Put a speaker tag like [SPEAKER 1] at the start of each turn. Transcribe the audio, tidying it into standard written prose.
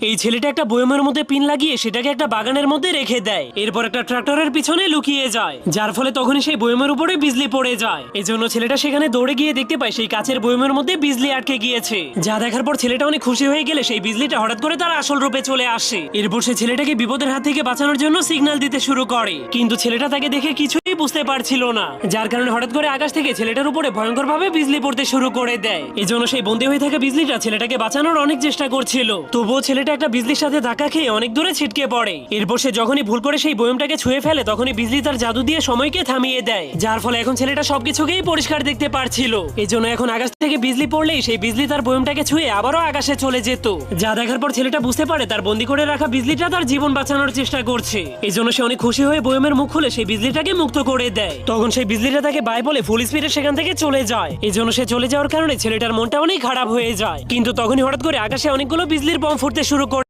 [SPEAKER 1] এই ছেলেটা একটা বয়মের মধ্যে পিন লাগিয়ে সেটাকে একটা বাগানের মধ্যে রেখে দেয়। এরপর একটা ট্রাক্টরের পিছনে লুকিয়ে যায়, যার ফলে তখনই সেই বয়মের উপরে বিজলি পড়ে যায়। এজন্য ছেলেটা সেখানে দৌড়ে গিয়ে দেখতে পায় সেই কাচের বয়মের মধ্যে বিজলি আটকে গিয়েছে। যা দেখার পর ছেলেটা অনেক খুশি হয়ে গেলে সেই বিজলিটা হঠাৎ করে তার আসল রূপে চলে আসে। এরপর সে ছেলেটাকে বিপদের হাত থেকে বাঁচানোর জন্য সিগন্যাল দিতে শুরু করে, কিন্তু ছেলেটা তাকে দেখে কিছুই বুঝতে পারছিল না, যার কারণে হঠাৎ করে আকাশ থেকে ছেলেটার উপরে ভয়ঙ্কর ভাবে বিজলি পড়তে শুরু করে দেয়। এজন্য সেই বন্দী হয়ে থাকা বিজলিটা ছেলেটাকে বাঁচানোর অনেক চেষ্টা করছিল, তবুও ছেলেটা একটা বিজলির সাথে ধাক্কা খেয়ে অনেক দূরে ছিটকে পড়ে। এরপর সে যখনই ভুল করে সেই বয়মটাকে ছুঁয়ে ফেলে তখনই বিজলি তার জাদু দিয়ে সময়কে থামিয়ে দেয়, যার ফলে এখন ছেলেটা সবকিছুকেই পরিষ্কার দেখতে পারছিল। এজন্য এখন আকাশ থেকে বিজলি পড়লেই সেই বিজলি তার বয়মটাকে ছুঁয়ে আবারও আকাশে চলে যেত। যা দেখার পর ছেলেটা বুঝতে পারে তার বন্দী করে রাখা বিজলিটা তার জীবন বাঁচানোর চেষ্টা করছে। এজন্য সে অনেক খুশি হয়ে বয়মের মুখ খুলে সেই বিজলিটাকে মুক্ত করে দেয়। তখন সেই বিজলিটা তাকে বাই বলে ফুল স্পিডে সেখান থেকে চলে যায়। এজন্য সে চলে যাওয়ার কারণে ছেলেটার মনটা অনেক খারাপ হয়ে যায়। কিন্তু তখনই হঠাৎ করে আকাশে অনেকগুলো বিজলির বম ফুটতে শুরু করে।